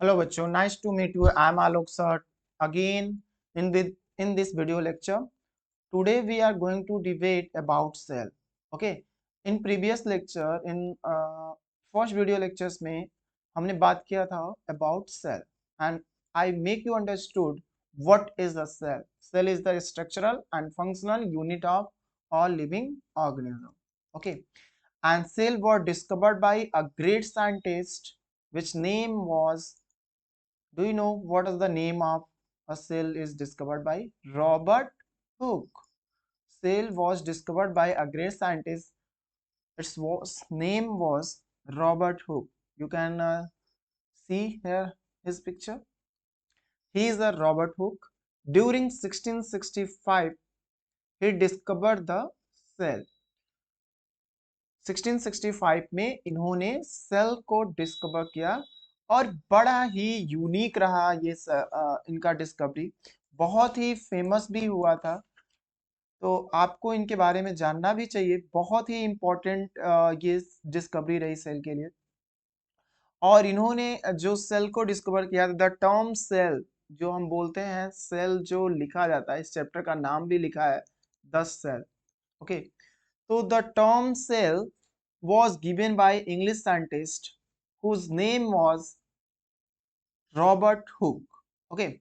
Hello बच्चों, nice to meet you. I am Alok sir again in this video lecture. Today we are going to debate about cell. Okay. In previous lecture, in first video lectures में हमने बात किया था about cell and I make you understood what is a cell. Cell is the structural and functional unit of all living organism. Okay. And cell was discovered by a great scientist which name was, do you know what is the name of a cell is discovered by? Robert Hooke. Cell was discovered by a great scientist. Name was Robert Hooke. You can see here his picture. He is a Robert Hooke. During 1665, he discovered the cell. 1665 में इन्होंने cell को discover किया और बड़ा ही unique रहा ये इनका discovery, बहुत ही फेमस भी हुआ था। तो आपको इनके बारे में जानना भी चाहिए, बहुत ही इम्पोर्टेंट ये डिस्कवरी रही सेल के लिए। और इन्होंने जो सेल को डिस्कवर किया था, द टर्म सेल जो हम बोलते हैं, सेल जो लिखा जाता है, इस चैप्टर का नाम भी लिखा है द सेल। ओके, तो the term cell was given by English scientist whose name was Robert Hooke. Okay,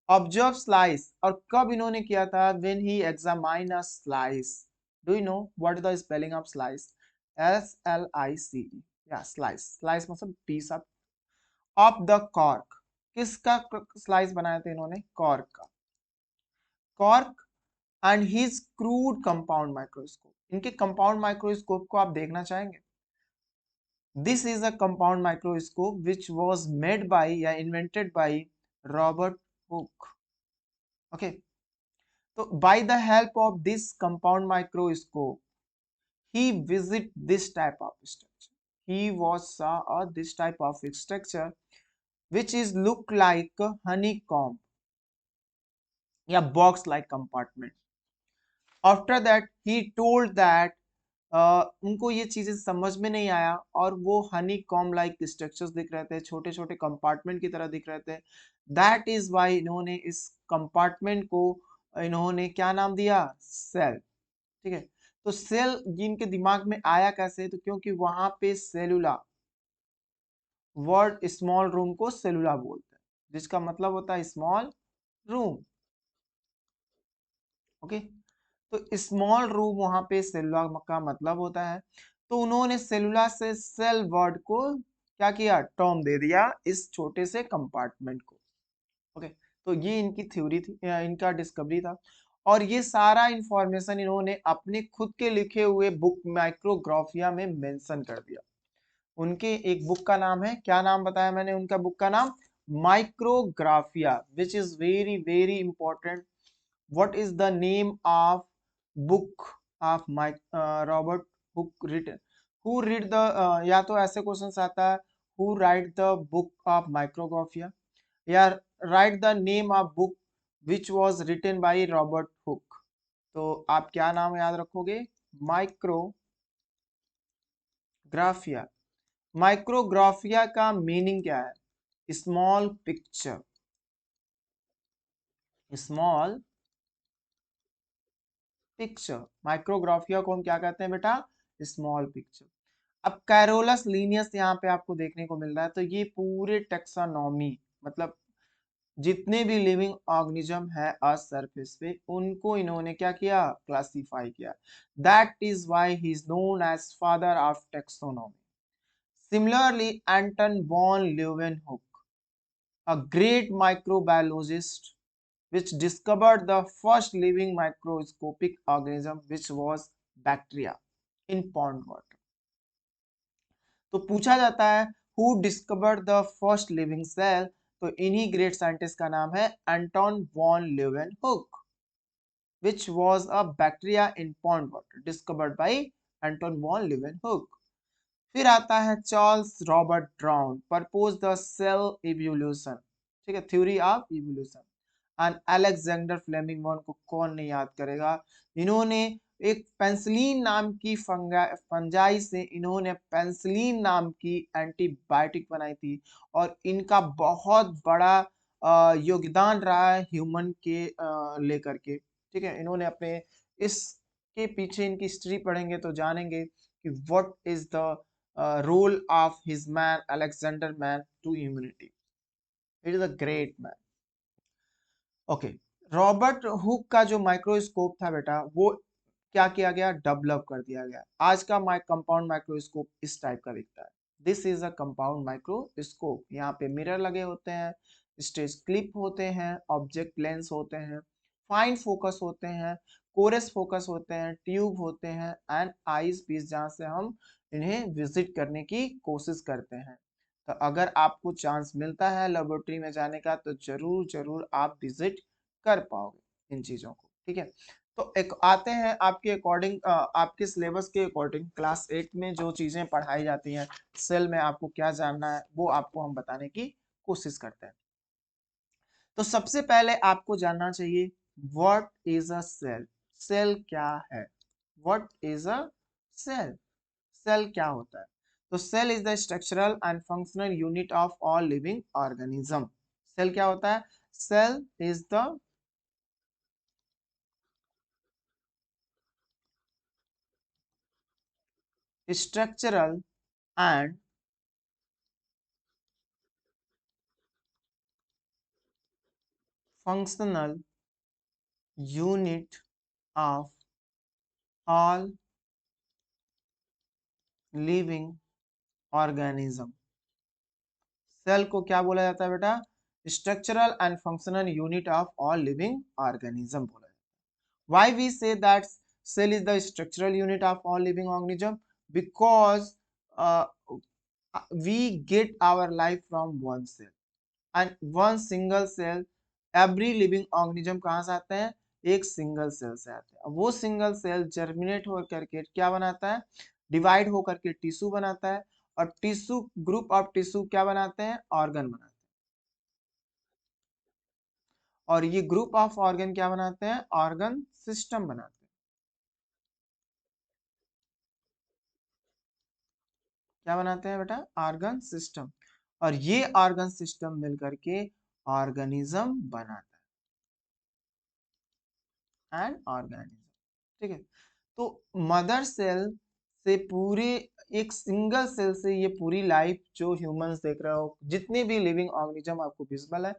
observe slice, और कब इन्होंने किया था? When he examined a slice. Do you know what is the spelling of slice? SLICE. Yeah, slice. Slice मतलब piece of the cork. किसका slice बनाया था इन्होंने? कॉर्क का। Cork and his crude compound microscope. इनके कंपाउंड माइक्रोस्कोप को आप देखना चाहेंगे? This is a compound microscope which was made by या invented by Robert Hooke. Okay, तो by the help of this compound microscope he visit this type of structure. He was saw this type of structure which is look like a honeycomb या box like compartment. After that he told that उनको ये चीजें समझ में नहीं आया और वो हनी कॉम लाइक स्ट्रक्चर्स दिख रहे थे, छोटे छोटे कंपार्टमेंट की तरह दिख रहे थे। दैट इज वाई इन्होंने इस कंपार्टमेंट को इन्होंने क्या नाम दिया? सेल। ठीक है, तो सेल इनके दिमाग में आया कैसे? तो क्योंकि वहां पे सेलुला वर्ड स्मॉल रूम को सेलुला बोलते हैं, जिसका मतलब होता है स्मॉल रूम। ओके, तो स्मॉल रूम वहां पे सेलुला का मतलब होता है। तो उन्होंने सेलुला से सेल वर्ड को क्या किया? टर्म दे दिया इस छोटे से कंपार्टमेंट को। ओके, तो ये इनकी थ्योरी थी, इनका डिस्कवरी था। और ये सारा इंफॉर्मेशन इन्होंने अपने खुद के लिखे हुए बुक माइक्रोग्राफिया में मेंशन कर दिया। उनके एक बुक का नाम है, क्या नाम बताया मैंने उनका बुक का नाम? Micrographia, which is very very important. what is the name of book of Mike Robert Hooke written? Who read the या तो ऐसे क्वेश्चन आता है who write the book of micrographia या write the name of book which was written by Robert Hooke। तो आप क्या नाम याद रखोगे? माइक्रोग्राफिया। माइक्रोग्राफिया का मीनिंग क्या है? Small picture. Small picture, Micrographia को हम क्या कहते हैं बेटा? Small picture. अब कैरोलस लीनियस यहाँ पे आपको देखने को मिल रहा है, तो ये पूरे टेक्सानॉमी मतलब जितने भी लिविंग ऑर्गेनिज्म है अर्थ सरफेस पे, उनको इन्होंने क्या किया? क्लासिफाई किया। That is why he is known as father of taxonomy. Similarly Anton von Leeuwenhoek, a great microbiologist which discovered the first living microscopic organism which was bacteria in pond water। तो पूछा जाता है who discovered the first living cell, तो इन्हीं great scientist का नाम है Anton von Leeuwenhoek, which was a bacteria in pond water discovered by Anton von Leeuwenhoek. फिर आता है Charles Robert Brown, propose the cell evolution. ठीक है, theory of evolution. And Alexander Fleming, को कौन नहीं याद करेगा? इन्होंने एक पेंसिलिन नाम की फंजाई से इन्होंने पेंसिलिन नाम की एंटीबायोटिक बनाई थी, और इनका बहुत बड़ा योगदान रहा है ह्यूमन के लेकर के। ठीक है, इन्होंने अपने इसके पीछे इनकी हिस्ट्री पढ़ेंगे तो जानेंगे कि what is the role of his man Alexander man to humanity. It is a great man. Okay, Robert Hooke का जो माइक्रोस्कोप था बेटा, वो क्या किया गया, डेवलप कर दिया गया। आज का कंपाउंड माइक्रोस्कोप इस टाइप का दिखता है। This is a compound microscope. यहाँ पे मिरर लगे होते हैं, स्टेज क्लिप होते हैं, ऑब्जेक्ट लेंस होते हैं, फाइन फोकस होते हैं, कोरस फोकस होते हैं, ट्यूब होते हैं एंड आईज पीस, जहाँ से हम इन्हें विजिट करने की कोशिश करते हैं। तो अगर आपको चांस मिलता है लेबोरेटरी में जाने का तो जरूर जरूर आप विजिट कर पाओगे इन चीजों को। ठीक है, तो एक आते हैं आपके अकॉर्डिंग, आपके सिलेबस के अकॉर्डिंग क्लास 8 में जो चीजें पढ़ाई जाती हैं सेल में, आपको क्या जानना है वो आपको हम बताने की कोशिश करते हैं। तो सबसे पहले आपको जानना चाहिए what is a cell. Cell क्या है? What is a cell? Cell क्या होता है? तो cell is the structural and functional unit of all living organism. Cell क्या होता है? Cell is the structural and functional unit of all living organism। Cell को क्या बोला जाता है बेटा? Structural and functional unit of all living organism बोला जाता है। Why we say that cell is the structural unit of all living organism? Because uh, we get our life from one cell and one single cell। every living organism कहाँ से आते हैं? एक single cell से आते हैं। अब वो सिंगल सेल जर्मिनेट होकर के क्या बनाता है? डिवाइड होकर के टिश्यू बनाता है, और टिश्यू ग्रुप ऑफ टिश्यू क्या बनाते हैं? ऑर्गन बनाते हैं। और ये ग्रुप ऑफ ऑर्गन क्या बनाते हैं? ऑर्गन सिस्टम बनाते हैं। क्या बनाते हैं बेटा? Organ system. और ये ऑर्गन सिस्टम मिलकर के ऑर्गेनिज्म बनाता है, एंड ऑर्गेनिज्म। ठीक है, तो मदर सेल से पूरे एक सिंगल सेल से ये पूरी लाइफ जो ह्यूमंस देख रहे हो, जितने भी लिविंग ऑर्गेनिज्म आपको विजिबल है,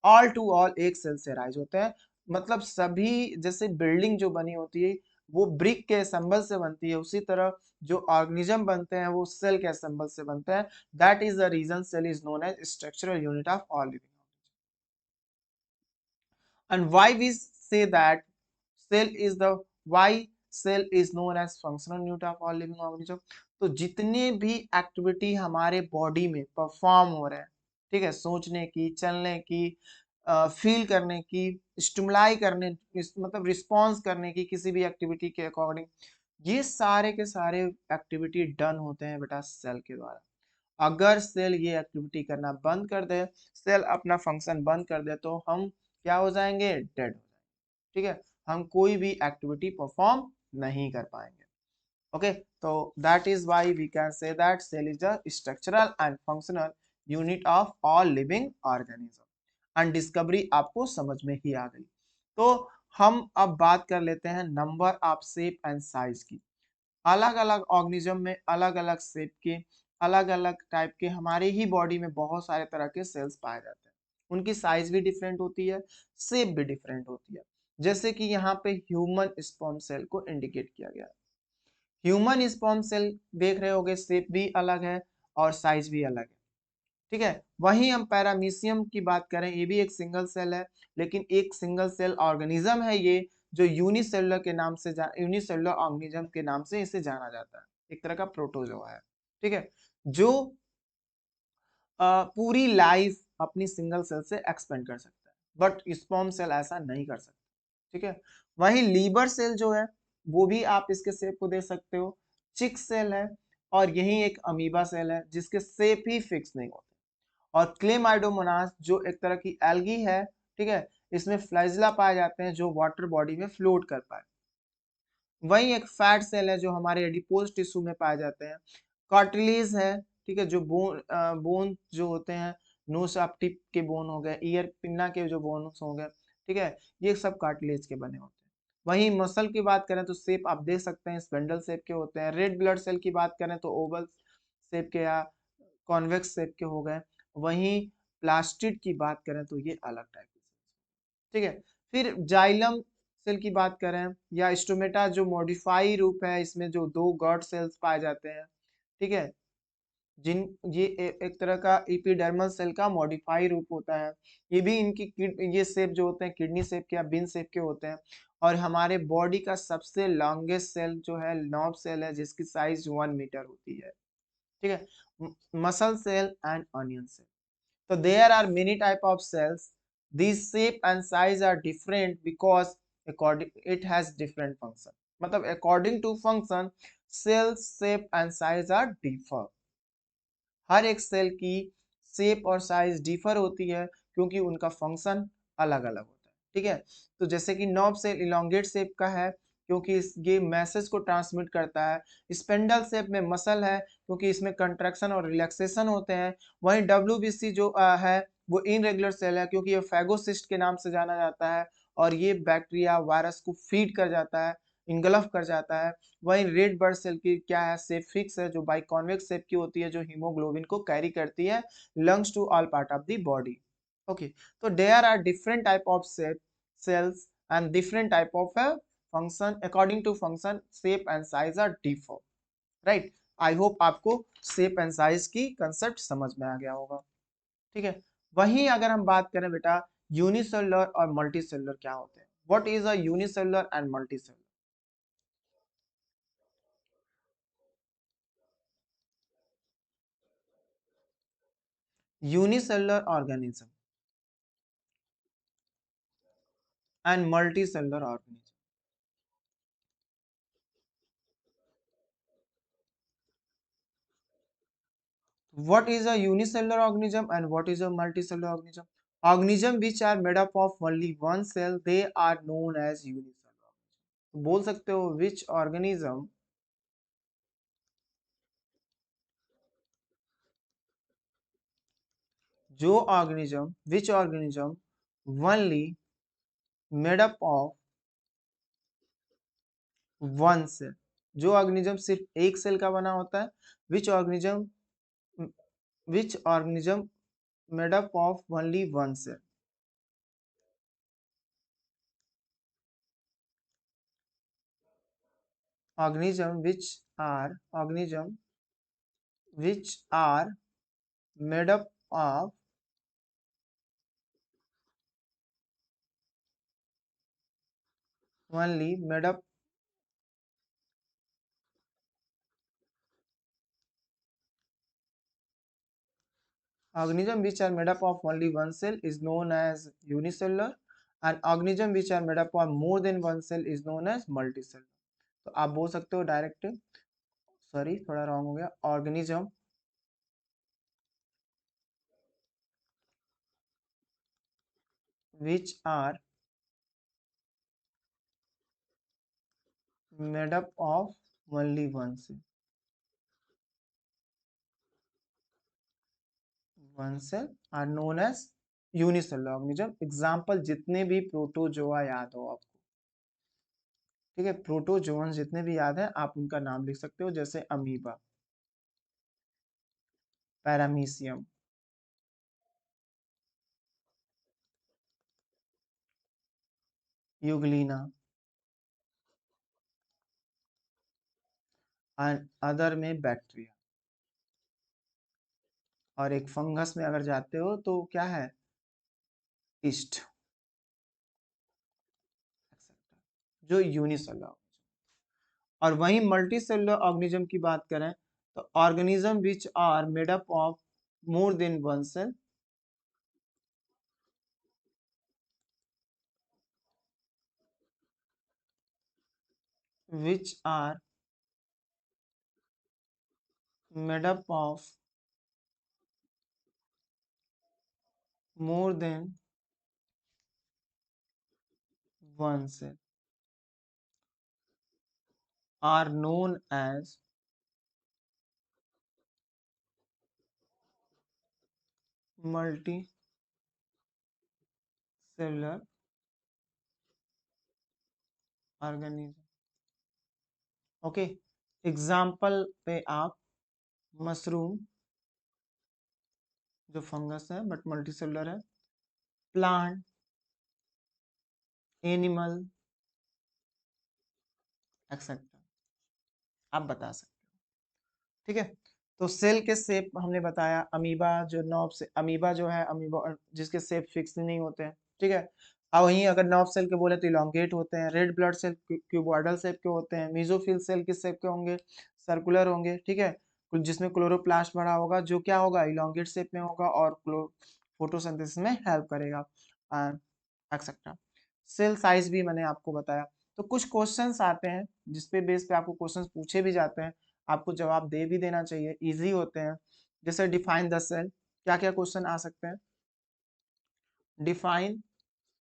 ऑल टू ऑल एक सेल से राइज होते हैं। मतलब सभी, जैसे बिल्डिंग जो बनी होती है वो ब्रिक के असेंबल से बनती है, उसी तरह जो ऑर्गेनिज्म बनते हैं वो सेल के असेंबल से बनते हैं। That is the reason cell is known as structural unit of all living. And why we say that cell is the why cell is known as functional unit of all living organism? तो जितने भी activity हमारे body में perform हो रहे हैं, ठीक है, सोचने की, चलने की, फील करने की, स्टिमुलाई करने, मतलब रिस्पॉन्स करने की किसी भी एक्टिविटी के अकॉर्डिंग, ये सारे के सारे एक्टिविटी डन होते हैं बेटा सेल के द्वारा। अगर सेल ये एक्टिविटी करना बंद कर दे, सेल अपना फंक्शन बंद कर दे, तो हम क्या हो जाएंगे? डेड हो जाएंगे। ठीक है, हम कोई भी एक्टिविटी परफॉर्म नहीं कर पाएंगे। ओके, तो that is why we can say that cell is the structural and functional unit of all living organism. And discovery आपको समझ में ही आ गई। तो हम अब बात कर लेते हैं number of shape and size की। अलग अलग ऑर्गेनिज्म में अलग अलग शेप के, अलग अलग टाइप के, हमारे ही बॉडी में बहुत सारे तरह के सेल्स पाए जाते हैं। उनकी साइज भी डिफरेंट होती है, शेप भी डिफरेंट होती है। जैसे कि यहाँ पे ह्यूमन स्पर्म सेल को इंडिकेट किया गया है। ह्यूमन स्पर्म सेल देख रहे होगे, शेप भी अलग है और साइज भी अलग है। ठीक है, वहीं हम पैरामीशियम की बात करें, ये भी एक सिंगल सेल है, लेकिन एक सिंगल सेल ऑर्गेनिज्म है ये, जो यूनिसेलुलर के नाम से यूनिसेलुलर ऑर्गेनिज्म के नाम से इसे जाना जाता है। एक तरह का प्रोटोजोआ है। ठीक है, जो पूरी लाइफ अपनी सिंगल सेल से एक्सपेंड कर सकता है, बट स्पर्म सेल ऐसा नहीं कर सकता। ठीक है, वहीं लीवर सेल जो है वो भी आप इसके शेप को दे सकते हो, चिक सेल है, और यही एक अमीबा सेल है जिसके शेप ही फिक्स नहीं होते। और क्लेमाइडोमोनास जो एक तरह की एल्गी है, ठीक है, इसमें फ्लैजिला पाए जाते हैं जो वाटर बॉडी में फ्लोट कर पाए। वही एक फैट सेल है जो हमारे एडिपोज टिश्यू में पाए जाते हैं। कार्टिलेज है, ठीक है, जो बोन जो होते हैं, नोज ऑफ टिप के बोन हो गए, ईयर पिन्ना के जो बोन्स हो गए, ठीक है, ये सब कार्टिलेज के बने होते हैं। वहीं मसल की बात करें तो शेप आप देख सकते हैं स्पेंडल शेप के होते हैं। रेड ब्लड सेल की बात करें तो ओवल शेप के या कॉन्वेक्स शेप के हो गए। वहीं प्लास्टिड की बात करें तो ये अलग टाइप के, ठीक है। फिर जाइलम सेल की बात करें या स्टोमेटा जो मॉडिफाई रूप है, इसमें जो दो गॉड सेल्स पाए जाते हैं, ठीक है, जिन ये एक तरह का एपिडर्मल सेल का मॉडिफाई रूप होता है। ये भी इनकी ये शेप जो होते हैं किडनी शेप के या बिन शेप के होते हैं। और हमारे बॉडी का सबसे लॉन्गेस्ट सेल जो है नॉब सेल है, जिसकी साइज 1 मीटर होती है, ठीक है। Muscle cell and onion cell. So there are many type of cells. These shape and size are different because according it has different function. मतलब according to function, cells shape and size are differ. हर एक cell की shape और size differ होती है क्योंकि उनका function अलग अलग होता है, ठीक है। तो जैसे कि नॉब सेल इलोंगेट शेप का है क्योंकि ये मैसेज को ट्रांसमिट करता है। स्पेंडल शेप में मसल है क्योंकि इसमें कंट्रैक्शन और रिलैक्सेशन होते हैं। वहीं डब्ल्यूबीसी जो है वो इनरेगुलर सेल है क्योंकि ये फैगोसिस्ट के नाम से जाना जाता है और ये बैक्टीरिया वायरस को फीड कर जाता है, इनगल्फ कर जाता है। वहीं रेड ब्लड सेल की क्या है, शेप फिक्स है जो बाइकॉन्वेक्स शेप की होती है, जो हीमोग्लोबिन को कैरी करती है lungs to all part of the body. Okay, तो there are different type of cells and different type of function, according to function shape and size are differ, right. I hope आपको shape and size की concept समझ में आ गया होगा, ठीक है। वहीं अगर हम बात करें बेटा यूनिसेलुलर और मल्टीसेलुलर क्या होते हैं, what is a unicellular and multicellular. Unicellular organism and multicellular organism. What is a unicellular organism and what is a multicellular organism? Organism which are made up of only one cell, they are known as unicellular. बोल सकते हो which organism, जो organism, which organism only made up of one cell, जो organism सिर्फ एक cell का बना होता है, which organism made up of only one cell, organism which are made up of only made up organism which are made up of only one cell is known as unicellular and organism which are made up of more than one cell is known as multicellular. तो आप बोल सकते हो direct, sorry थोड़ा wrong हो गया, organism which are made up of only one cell are known as unicellular organism. Example जितने भी प्रोटोजोआ याद हो आपको, ठीक है, प्रोटोजोअन जितने भी याद है आप उनका नाम लिख सकते हो, जैसे amoeba, paramecium, Euglena and other में बैक्टीरिया। और एक फंगस में अगर जाते हो तो क्या है, ईस्ट, जो यूनिसेलुलर। और वहीं मल्टी सेलुलर ऑर्गेनिज्म की बात करें तो organism which are made up of more than one cell, which are made up of more than one cell. Are known as multicellular organism. Okay, example पे आप mushroom जो fungus है but multicellular है, plant, animal etcetera आप बता सकते हो। ठीक है, तो सेल के शेप हमने बताया, अमीबा जो नॉब से अमीबा जो है अमीबा जिसके शेप फिक्स नहीं होते हैं। ठीक है, और वहीं अगर नॉब सेल के बोले तो इलोंगेट होते हैं, red blood cell cuboidal shape के होते हैं, मेसोफिल सेल किस शेप के होंगे, सर्कुलर होंगे। ठीक है, जिसमें क्लोरोप्लास्ट बड़ा होगा जो क्या होगा इलोंगेट शेप में होगा और फोटोसिंथेसिस में हेल्प करेगा एक्सेट्रा। सेल साइज भी मैंने आपको बताया। तो कुछ क्वेश्चंस आते हैं जिसपे बेस पे आपको क्वेश्चंस पूछे भी जाते हैं, आपको जवाब दे भी देना चाहिए, इजी होते हैं। जैसे डिफाइन द सेल, क्या क्या क्वेश्चन आ सकते हैं। डिफाइन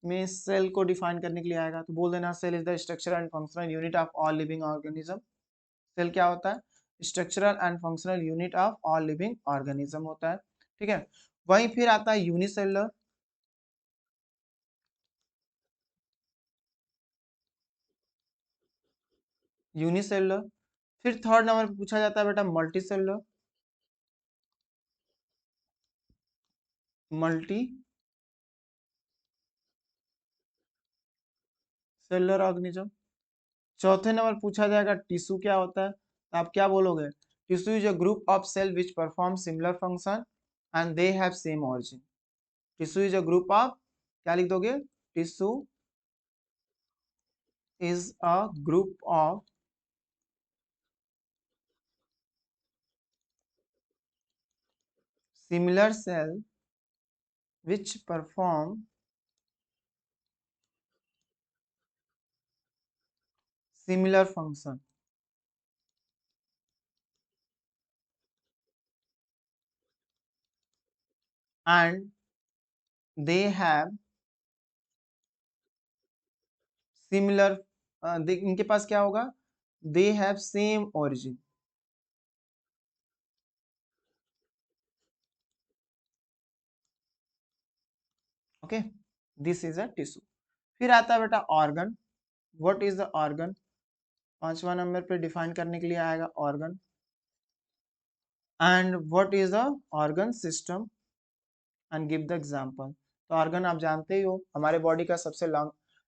में सेल को डिफाइन करने के लिए आएगा तो बोल देना cell is the structural and functional unit of all living organism. Cell क्या होता है, structural and functional unit of all living organism होता है। ठीक है, वहीं फिर आता है यूनिसेलुलर, यूनिसेलुलर। फिर थर्ड नंबर पे पूछा जाता है बेटा multicellular, multicellular organism. चौथे नंबर पूछा जाएगा टिश्यू क्या होता है, तो आप क्या बोलोगे, tissue is a group of cell which perform similar function and they have same origin. Tissue is a group of, क्या लिख दोगे, tissue is a group of similar cell which perform similar function and they have similar, इनके पास क्या होगा, they have same origin. Okay, this is a tissue. फिर आता है बेटा organ, what is the organ, पांचवा नंबर पे डिफाइन करने के लिए आएगा organ. And what is the organ system and give the example. तो ऑर्गन आप जानते ही हो, हमारे बॉडी का सबसे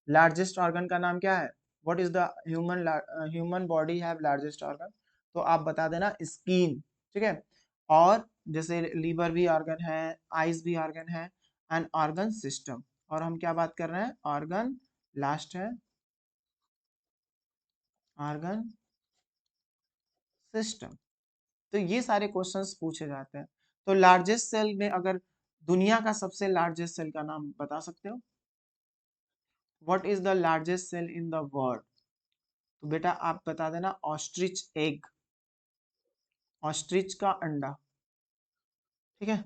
लार्जेस्ट ऑर्गन का नाम क्या है, what is the human body have largest organ, तो आप बता देना स्किन। ठीक है, और जैसे लीवर भी ऑर्गन है, आइज भी ऑर्गन है, एंड ऑर्गन सिस्टम। और हम क्या बात कर रहे हैं, ऑर्गन लास्ट है, ऑर्गन सिस्टम। तो ये सारे क्वेश्चंस पूछे जाते हैं। तो लार्जेस्ट सेल में अगर दुनिया का सबसे लार्जेस्ट सेल का नाम बता सकते हो, what is the largest cell in the world, तो बेटा आप बता देना ऑस्ट्रिच एग, ऑस्ट्रिच का अंडा। ठीक है,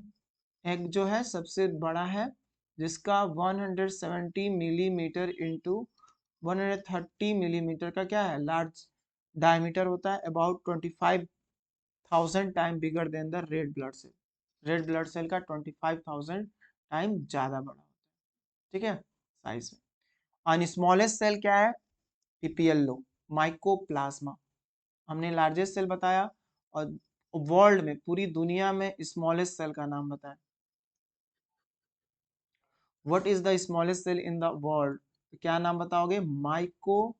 एग जो है सबसे बड़ा है, जिसका 170 मिलीमीटर इंटू 130 मिलीमीटर का क्या है, लार्ज डायमीटर होता है, about 25,000 time bigger than the red blood cell. Red blood cell का 25,000 टाइम ज्यादा बड़ा होता है। ठीक है, साइज में। और स्मॉलेस्ट सेल क्या है, पीपीएलओ, माइकोप्लाज्मा। हमने लार्जेस्ट सेल बताया, और वर्ल्ड में पूरी दुनिया में स्मॉलेस्ट सेल का नाम बताया, what is the smallest cell in the world, क्या नाम बताओगे, माइकोप्लाज्मा,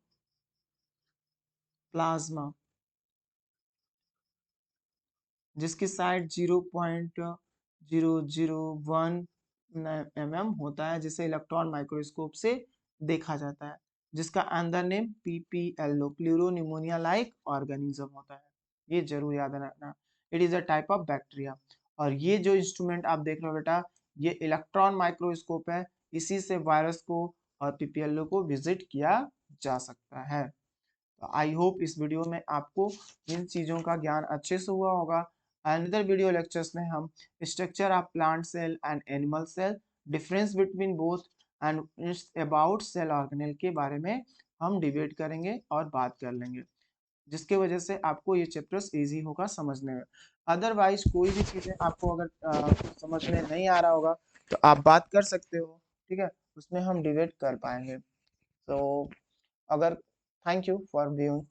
जिसकी साइड 0.001 होता है, जिसे इलेक्ट्रॉन माइक्रोस्कोप से देखा जाता है, जिसका अंदर name PPLO, pleuro pneumonia like organism होता है। ये जरूर याद रखना, it is a type of bacteria. और ये जो इंस्ट्रूमेंट आप देख रहे हो बेटा, ये इलेक्ट्रॉन माइक्रोस्कोप है, इसी से वायरस को और पीपीएलओ को विजिट किया जा सकता है। आई होप इस वीडियो में आपको इन चीज़ों का ज्ञान अच्छे से हुआ होगा। अनदर वीडियो लेक्चर्स में हम structure of plant cell and animal cell, difference between both and about cell organelle के बारे में हम डिबेट करेंगे और बात कर लेंगे। जिसके वजह से आपको ये चैप्टर्स इजी होगा समझने में। अदरवाइज कोई भी चीजें आपको अगर समझ में नहीं आ रहा होगा तो आप बात कर सकते हो, ठीक है, उसमें हम डिबेट कर पाएंगे। तो अगर थैंक यू फॉर व्यूइंग।